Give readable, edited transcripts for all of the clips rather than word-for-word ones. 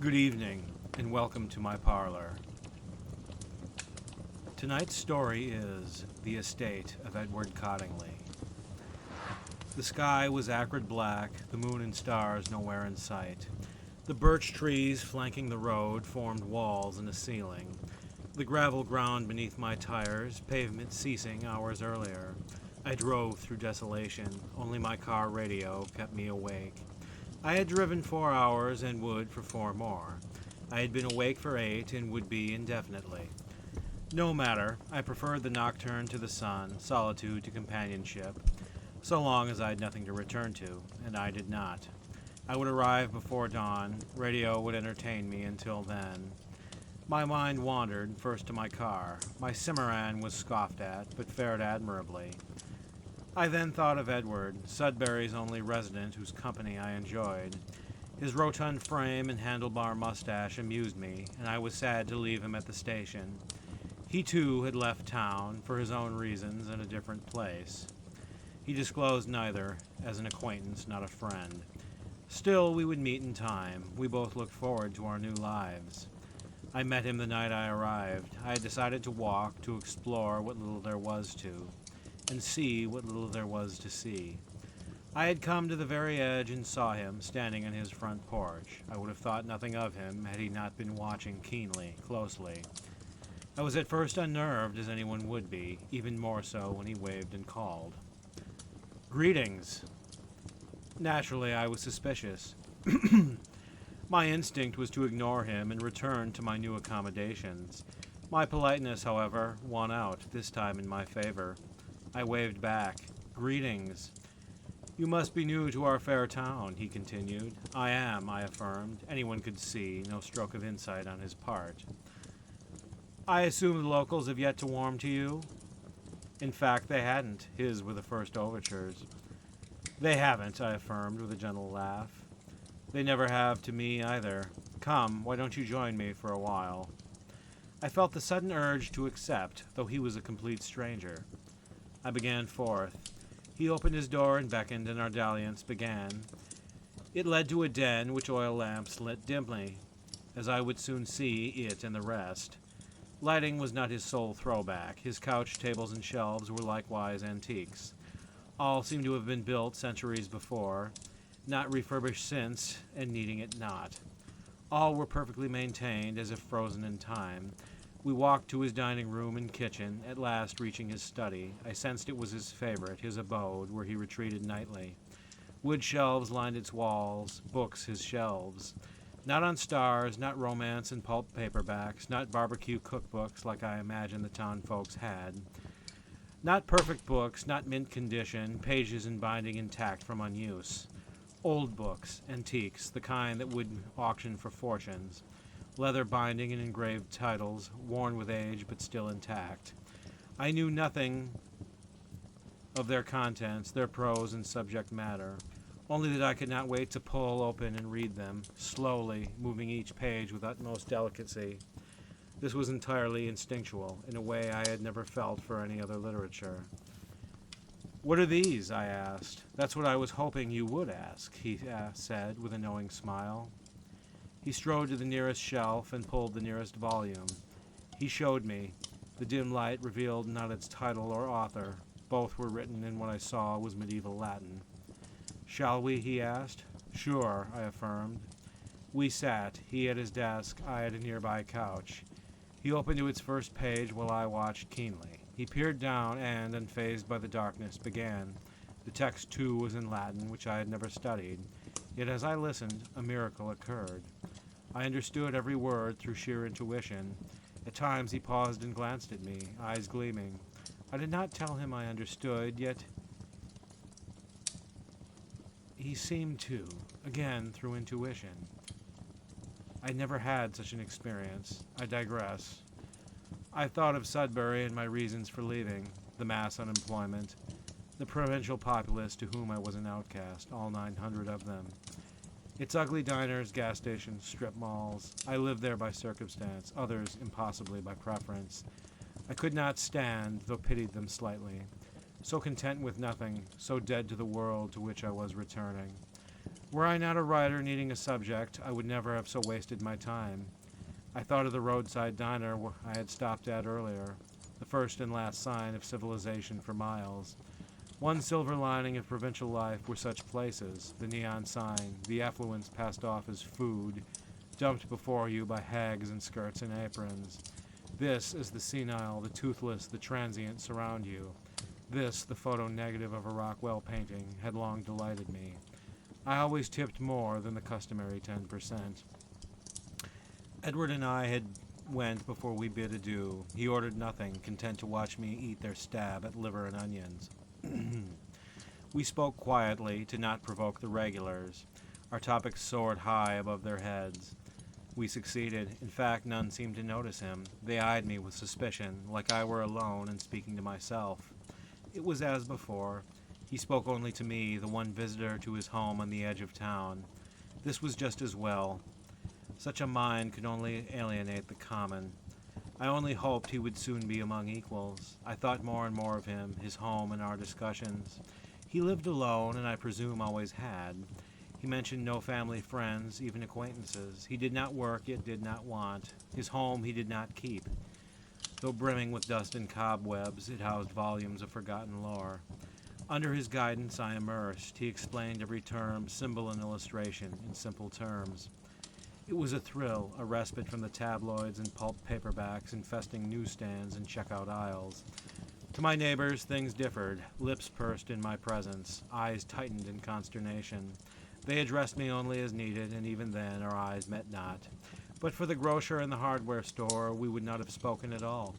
Good evening, and welcome to my parlor. Tonight's story is The Estate of Edward Cottingley. The sky was acrid black, the moon and stars nowhere in sight. The birch trees flanking the road formed walls and a ceiling. The gravel ground beneath my tires, pavement ceasing hours earlier. I drove through desolation, only my car radio kept me awake. I had driven 4 hours and would for 4 more. I had been awake for 8 and would be indefinitely. No matter, I preferred the nocturne to the sun, solitude to companionship, so long as I had nothing to return to, and I did not. I would arrive before dawn, radio would entertain me until then. My mind wandered, first to my car. My Cimarron was scoffed at, but fared admirably. I then thought of Edward, Sudbury's only resident whose company I enjoyed. His rotund frame and handlebar mustache amused me, and I was sad to leave him at the station. He too had left town, for his own reasons, in a different place. He disclosed neither, as an acquaintance, not a friend. Still, we would meet in time. We both looked forward to our new lives. I met him the night I arrived. I had decided to walk, to explore what little there was to, and see what little there was to see. I had come to the very edge and saw him standing on his front porch. I would have thought nothing of him had he not been watching keenly, closely. I was at first unnerved, as anyone would be, even more so when he waved and called. "Greetings." Naturally, I was suspicious. My instinct was to ignore him and return to my new accommodations. My politeness, however, won out, this time in my favor. I waved back. "Greetings." "You must be new to our fair town," he continued. "I am," I affirmed. Anyone could see, no stroke of insight on his part. "I assume the locals have yet to warm to you?" In fact, they hadn't. His were the first overtures. "They haven't," I affirmed with a gentle laugh. "They never have to me either. Come, why don't you join me for a while?" I felt the sudden urge to accept, though he was a complete stranger. I began forth. He opened his door and beckoned, and our dalliance began. It led to a den which oil lamps lit dimly, as I would soon see it and the rest. Lighting was not his sole throwback. His couch, tables, and shelves were likewise antiques. All seemed to have been built centuries before, not refurbished since, and needing it not. All were perfectly maintained, as if frozen in time. We walked to his dining room and kitchen, at last reaching his study. I sensed it was his favorite, his abode, where he retreated nightly. Wood shelves lined its walls, books his shelves. Not on stars, not romance and pulp paperbacks, not barbecue cookbooks like I imagined the town folks had. Not perfect books, not mint condition, pages and binding intact from unuse. Old books, antiques, the kind that would auction for fortunes. Leather binding and engraved titles, worn with age but still intact. I knew nothing of their contents, their prose and subject matter, only that I could not wait to pull open and read them, slowly, moving each page with utmost delicacy. This was entirely instinctual, in a way I had never felt for any other literature. "What are these?" I asked. "That's what I was hoping you would ask," he said, with a knowing smile. He strode to the nearest shelf and pulled the nearest volume. He showed me. The dim light revealed not its title or author. Both were written in what I saw was medieval Latin. "Shall we?" he asked. "Sure," I affirmed. We sat, he at his desk, I at a nearby couch. He opened to its first page while I watched keenly. He peered down and, unfazed by the darkness, began. The text, too, was in Latin, which I had never studied. Yet as I listened, a miracle occurred. I understood every word through sheer intuition. At times he paused and glanced at me, eyes gleaming. I did not tell him I understood, yet he seemed to, again through intuition. I never had such an experience. I digress. I thought of Sudbury and my reasons for leaving, the mass unemployment, the provincial populace to whom I was an outcast, all 900 of them. Its ugly diners, gas stations, strip malls. I lived there by circumstance, others impossibly by preference. I could not stand, though pitied them slightly. So content with nothing, so dead to the world to which I was returning. Were I not a writer needing a subject, I would never have so wasted my time. I thought of the roadside diner where I had stopped at earlier, the first and last sign of civilization for miles. One silver lining of provincial life were such places, the neon sign, the effluence passed off as food, dumped before you by hags in skirts and aprons. This is the senile, the toothless, the transient surround you. This, the photo negative of a Rockwell painting, had long delighted me. I always tipped more than the customary 10%. Edward and I had went before we bid adieu. He ordered nothing, content to watch me eat their stab at liver and onions. We spoke quietly to not provoke the regulars. Our topics soared high above their heads. We succeeded. In fact, none seemed to notice him. They eyed me with suspicion, like I were alone and speaking to myself. It was as before. He spoke only to me, the one visitor to his home on the edge of town. This was just as well. Such a mind could only alienate the common. I only hoped he would soon be among equals. I thought more and more of him, his home, and our discussions. He lived alone, and I presume always had. He mentioned no family friends, even acquaintances. He did not work, yet did not want. His home he did not keep. Though brimming with dust and cobwebs, it housed volumes of forgotten lore. Under his guidance I immersed. He explained every term, symbol, and illustration in simple terms. It was a thrill, a respite from the tabloids and pulp paperbacks infesting newsstands and checkout aisles. To my neighbors, things differed. Lips pursed in my presence, eyes tightened in consternation. They addressed me only as needed, and even then our eyes met not. But for the grocer and the hardware store, we would not have spoken at all.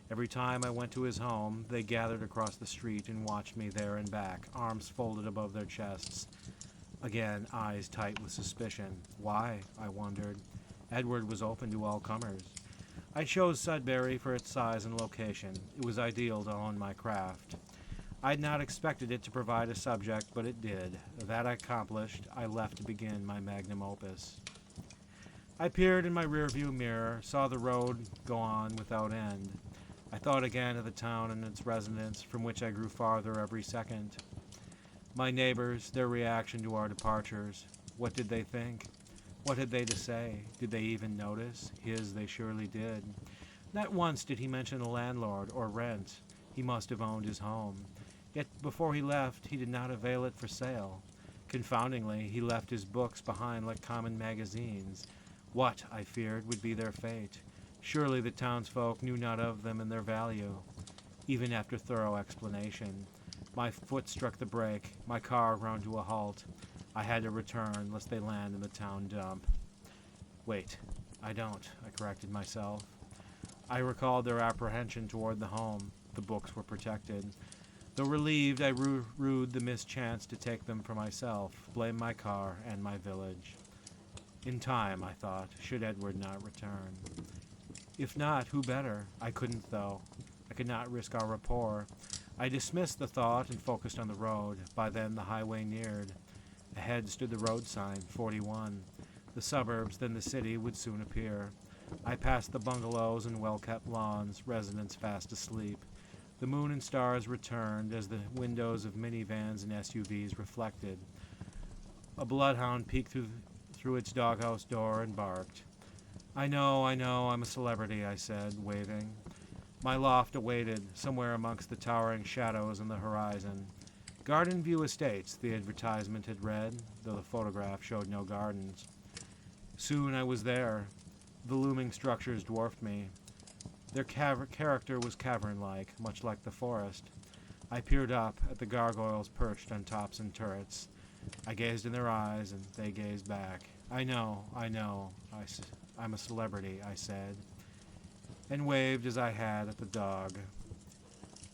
Every time I went to his home, they gathered across the street and watched me there and back, arms folded above their chests. Again, eyes tight with suspicion. Why? I wondered. Edward was open to all comers. I chose Sudbury for its size and location. It was ideal to own my craft. I had not expected it to provide a subject, but it did. That accomplished, I left to begin my magnum opus. I peered in my rearview mirror, saw the road go on without end. I thought again of the town and its residents, from which I grew farther every second. My neighbors, their reaction to our departures. What did they think? What had they to say? Did they even notice? His they surely did. Not once did he mention a landlord or rent. He must have owned his home. Yet before he left, he did not avail it for sale. Confoundingly, he left his books behind like common magazines. What, I feared, would be their fate? Surely the townsfolk knew not of them and their value. Even after thorough explanation, my foot struck the brake, my car ground to a halt. I had to return, lest they land in the town dump. Wait, I don't, I corrected myself. I recalled their apprehension toward the home. The books were protected. Though relieved, I rued the mischance to take them for myself, blame my car and my village. In time, I thought, should Edward not return. If not, who better? I couldn't, though. I could not risk our rapport. I dismissed the thought and focused on the road. By then the highway neared. Ahead stood the road sign, 41. The suburbs, then the city, would soon appear. I passed the bungalows and well-kept lawns, residents fast asleep. The moon and stars returned as the windows of minivans and SUVs reflected. A bloodhound peeked through its doghouse door and barked. I know, I'm a celebrity, I said, waving. My loft awaited, somewhere amongst the towering shadows on the horizon. Garden View Estates, the advertisement had read, though the photograph showed no gardens. Soon I was there. The looming structures dwarfed me. Their character was cavern-like, much like the forest. I peered up at the gargoyles perched on tops and turrets. I gazed in their eyes, and they gazed back. I know, I'm a celebrity, I said, and waved as I had at the dog.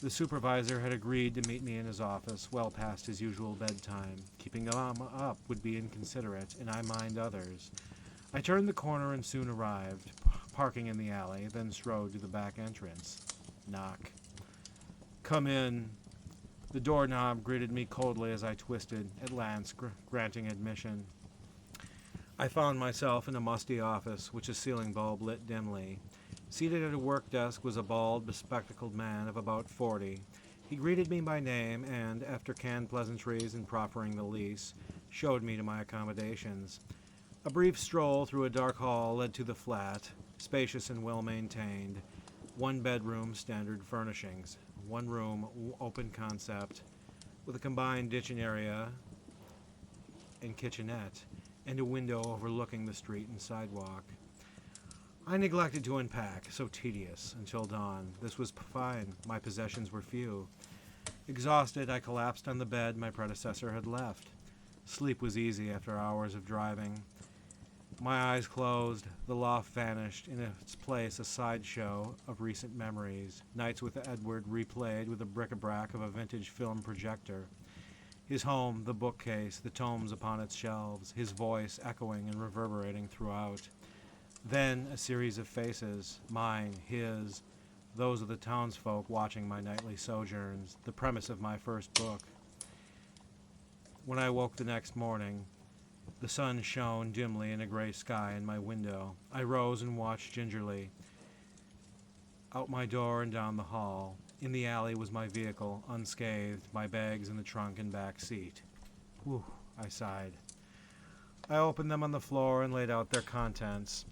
The supervisor had agreed to meet me in his office well past his usual bedtime. Keeping him up would be inconsiderate, and I mind others. I turned the corner and soon arrived, parking in the alley, then strode to the back entrance. Knock. Come in. The doorknob greeted me coldly as I twisted, at last granting admission. I found myself in a musty office, which a ceiling bulb lit dimly. Seated at a work desk was a bald, bespectacled man of about 40. He greeted me by name and, after canned pleasantries and proffering the lease, showed me to my accommodations. A brief stroll through a dark hall led to the flat, spacious and well maintained. One bedroom, standard furnishings. One room, open concept, with a combined kitchen area and kitchenette, and a window overlooking the street and sidewalk. I neglected to unpack, so tedious, until dawn. This was fine. My possessions were few. Exhausted, I collapsed on the bed my predecessor had left. Sleep was easy after hours of driving. My eyes closed, the loft vanished, in its place a sideshow of recent memories, nights with Edward replayed with the bric-a-brac of a vintage film projector. His home, the bookcase, the tomes upon its shelves, his voice echoing and reverberating throughout. Then a series of faces, mine, his, those of the townsfolk watching my nightly sojourns, the premise of my first book. When I woke the next morning, the sun shone dimly in a gray sky in my window. I rose and watched gingerly out my door and down the hall. In the alley was my vehicle, unscathed, my bags in the trunk and back seat. Whew, I sighed. I opened them on the floor and laid out their contents.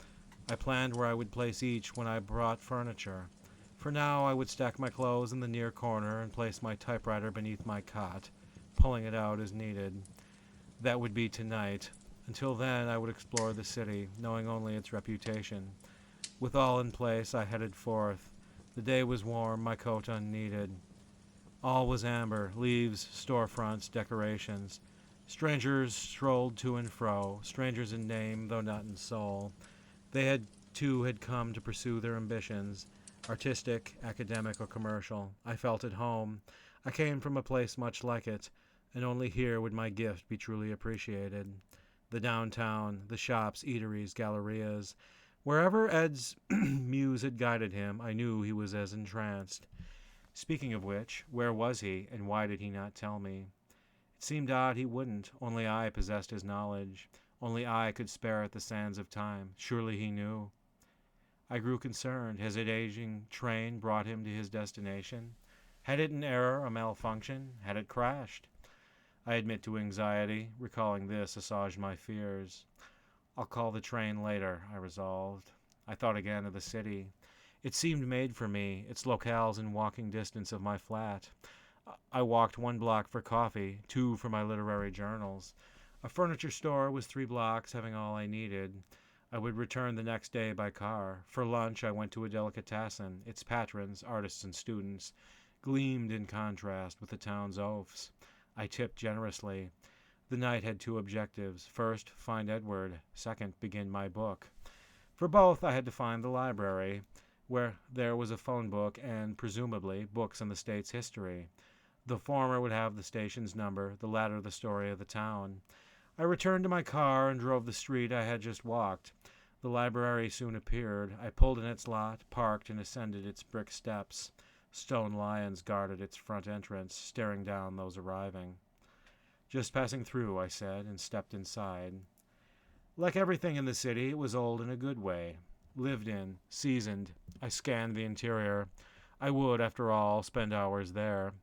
I planned where I would place each when I brought furniture. For now, I would stack my clothes in the near corner and place my typewriter beneath my cot, pulling it out as needed. That would be tonight. Until then, I would explore the city, knowing only its reputation. With all in place, I headed forth. The day was warm, my coat unneeded. All was amber, leaves, storefronts, decorations. Strangers strolled to and fro, strangers in name, though not in soul. They too had come to pursue their ambitions, artistic, academic, or commercial. I felt at home. I came from a place much like it, and only here would my gift be truly appreciated. The downtown, the shops, eateries, gallerias. Wherever Ed's muse had guided him, I knew he was as entranced. Speaking of which, where was he, and why did he not tell me? It seemed odd he wouldn't. Only I possessed his knowledge. Only I could spare at the sands of time. Surely he knew. I grew concerned. Has an aging train brought him to his destination? Had it an error, a malfunction? Had it crashed? I admit to anxiety. Recalling this assuaged my fears. I'll call the train later, I resolved. I thought again of the city. It seemed made for me, its locales in walking distance of my flat. I walked 1 block for coffee, 2 for my literary journals. A furniture store was 3 blocks, having all I needed. I would return the next day by car. For lunch, I went to a delicatessen. Its patrons, artists and students, gleamed in contrast with the town's oafs. I tipped generously. The night had 2 objectives. First, find Edward. Second, begin my book. For both, I had to find the library, where there was a phone book and, presumably, books on the state's history. The former would have the station's number, the latter the story of the town. I returned to my car and drove the street I had just walked. The library soon appeared. I pulled in its lot, parked, and ascended its brick steps. Stone lions guarded its front entrance, staring down those arriving. Just passing through, I said, and stepped inside. Like everything in the city, it was old in a good way. Lived in, seasoned. I scanned the interior. I would, after all, spend hours there.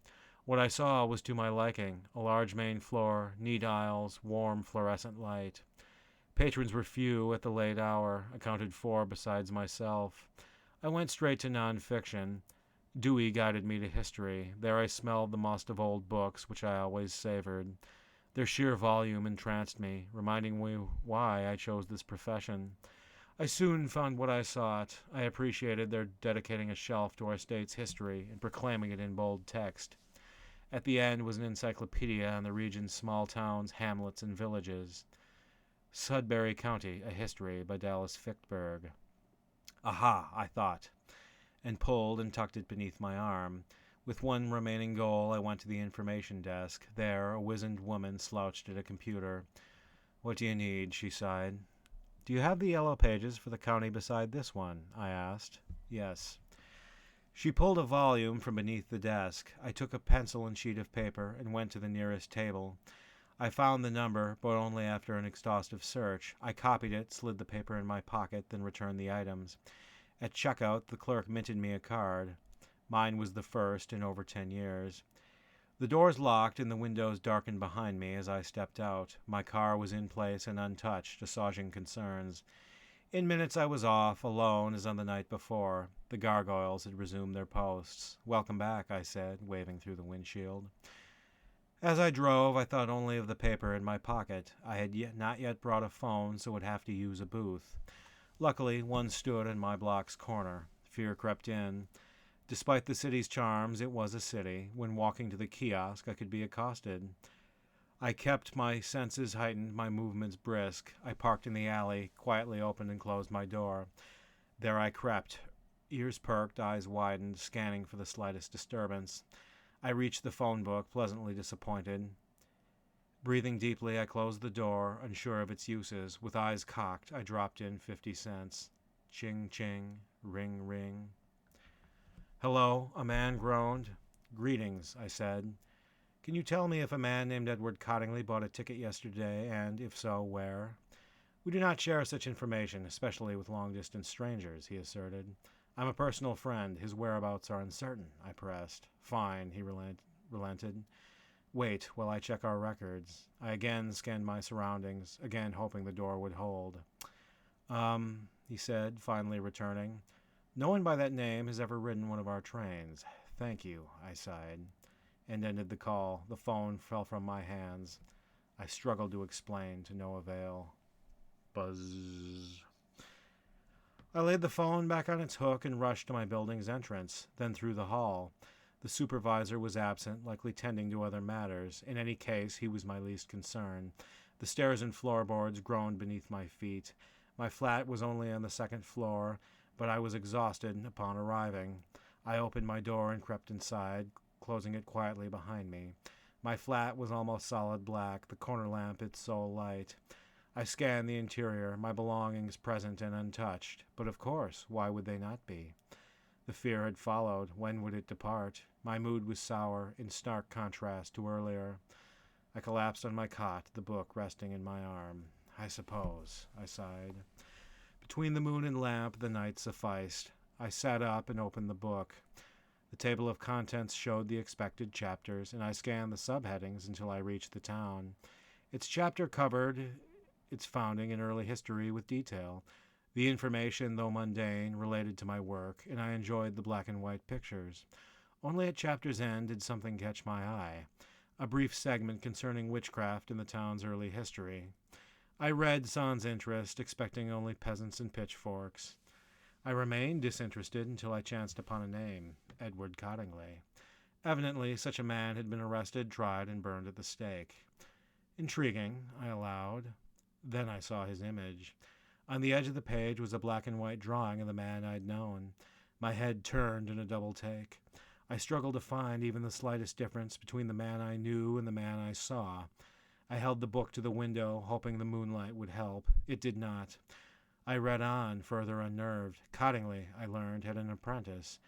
What I saw was to my liking. A large main floor, neat aisles, warm fluorescent light. Patrons were few at the late hour. I counted 4 besides myself. I went straight to non-fiction. Dewey guided me to history. There I smelled the must of old books, which I always savored. Their sheer volume entranced me, reminding me why I chose this profession. I soon found what I sought. I appreciated their dedicating a shelf to our state's history and proclaiming it in bold text. At the end was an encyclopedia on the region's small towns, hamlets, and villages. Sudbury County, A History by Dallas Fichtberg. Aha, I thought, and pulled and tucked it beneath my arm. With one remaining goal, I went to the information desk. There, a wizened woman slouched at a computer. "What do you need?" she sighed. "Do you have the yellow pages for the county beside this one?" I asked. "Yes." She pulled a volume from beneath the desk. I took a pencil and sheet of paper and went to the nearest table. I found the number, but only after an exhaustive search. I copied it, slid the paper in my pocket, then returned the items. At checkout, the clerk minted me a card. Mine was the first in over 10 years. The doors locked and the windows darkened behind me as I stepped out. My car was in place and untouched, assuaging concerns. In minutes I was off, alone as on the night before. The gargoyles had resumed their posts. "Welcome back," I said, waving through the windshield. As I drove, I thought only of the paper in my pocket. I had not yet brought a phone, so would have to use a booth. Luckily, one stood in my block's corner. Fear crept in. Despite the city's charms, it was a city. When walking to the kiosk, I could be accosted. I kept my senses heightened, my movements brisk. I parked in the alley, quietly opened and closed my door. There I crept, ears perked, eyes widened, scanning for the slightest disturbance. I reached the phone book, pleasantly disappointed. Breathing deeply, I closed the door, unsure of its uses. With eyes cocked, I dropped in 50 cents. Ching, ching, ring, ring. "Hello," a man groaned. "Greetings," I said. "Can you tell me if a man named Edward Cottingley bought a ticket yesterday, and if so, where?" "We do not share such information, especially with long-distance strangers," he asserted. "I'm a personal friend. His whereabouts are uncertain," I pressed. "Fine," he relented. "Wait while I check our records." I again scanned my surroundings, again hoping the door would hold. He said, finally returning. "No one by that name has ever ridden one of our trains." "Thank you," I sighed, and ended the call. The phone fell from my hands. I struggled to explain, to no avail. Buzz. I laid the phone back on its hook and rushed to my building's entrance, then through the hall. The supervisor was absent, likely tending to other matters. In any case, he was my least concern. The stairs and floorboards groaned beneath my feet. My flat was only on the second floor, but I was exhausted upon arriving. I opened my door and crept inside, closing it quietly behind me. My flat was almost solid black, the corner lamp its sole light. I scanned the interior, my belongings present and untouched. But of course, why would they not be? The fear had followed. When would it depart? My mood was sour, in stark contrast to earlier. I collapsed on my cot, the book resting in my arm. "I suppose," I sighed. Between the moon and lamp, the night sufficed. I sat up and opened the book. The table of contents showed the expected chapters, and I scanned the subheadings until I reached the town. Its chapter covered its founding and early history with detail. The information, though mundane, related to my work, and I enjoyed the black and white pictures. Only at chapter's end did something catch my eye. A brief segment concerning witchcraft in the town's early history. I read sans interest, expecting only peasants and pitchforks. I remained disinterested until I chanced upon a name, Edward Cottingley. Evidently, such a man had been arrested, tried, and burned at the stake. "Intriguing," I allowed. Then I saw his image. On the edge of the page was a black and white drawing of the man I'd known. My head turned in a double take. I struggled to find even the slightest difference between the man I knew and the man I saw. I held the book to the window, hoping the moonlight would help. It did not. I read on, further unnerved. Cottingley, I learned, had an apprentice,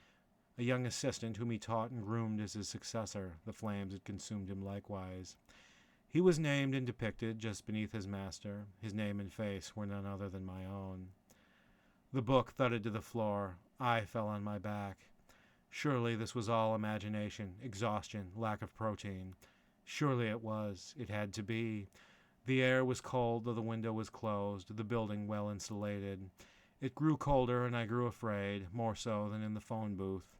a young assistant whom he taught and groomed as his successor. The flames had consumed him likewise. He was named and depicted just beneath his master. His name and face were none other than my own. The book thudded to the floor. I fell on my back. Surely this was all imagination, exhaustion, lack of protein. Surely it was. It had to be. The air was cold, though the window was closed, the building well insulated. It grew colder, and I grew afraid, more so than in the phone booth.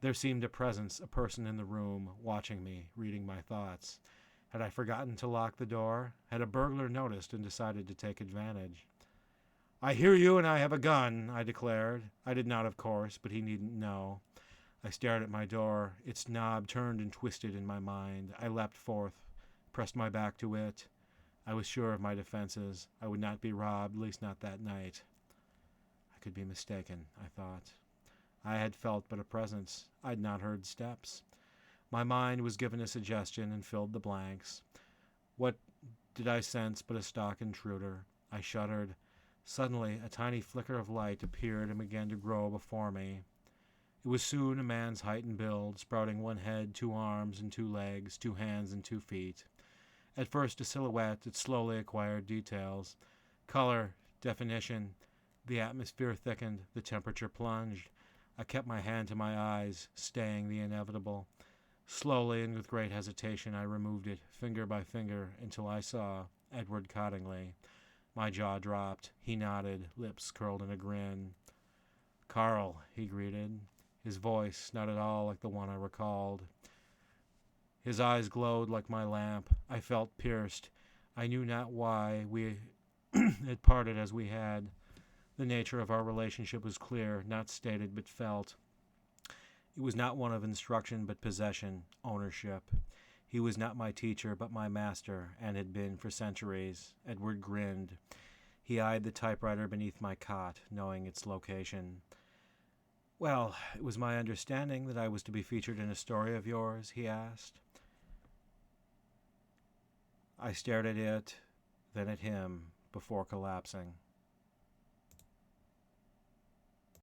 There seemed a presence, a person in the room, watching me, reading my thoughts. Had I forgotten to lock the door? Had a burglar noticed and decided to take advantage? "I hear you, and I have a gun," I declared. I did not, of course, but he needn't know. I stared at my door. Its knob turned and twisted in my mind. I leapt forth, pressed my back to it. I was sure of my defenses. I would not be robbed, at least not that night. I could be mistaken, I thought. I had felt but a presence. I had not heard steps. My mind was given a suggestion and filled the blanks. What did I sense but a stock intruder? I shuddered. Suddenly, a tiny flicker of light appeared and began to grow before me. It was soon a man's height and build, sprouting one head, 2 arms and 2 legs, 2 hands and 2 feet. At first a silhouette, it slowly acquired details. Color, definition. The atmosphere thickened, the temperature plunged. I kept my hand to my eyes, staying the inevitable. Slowly and with great hesitation, I removed it, finger by finger, until I saw Edward Cottingley. My jaw dropped. He nodded, lips curled in a grin. "Carl," he greeted, his voice not at all like the one I recalled. His eyes glowed like my lamp. I felt pierced. I knew not why we had parted as we had. The nature of our relationship was clear, not stated but felt. It was not one of instruction but possession, ownership. He was not my teacher but my master, and had been for centuries. Edward grinned. He eyed the typewriter beneath my cot, knowing its location. "Well, it was my understanding that I was to be featured in a story of yours?" he asked. I stared at it, then at him, before collapsing.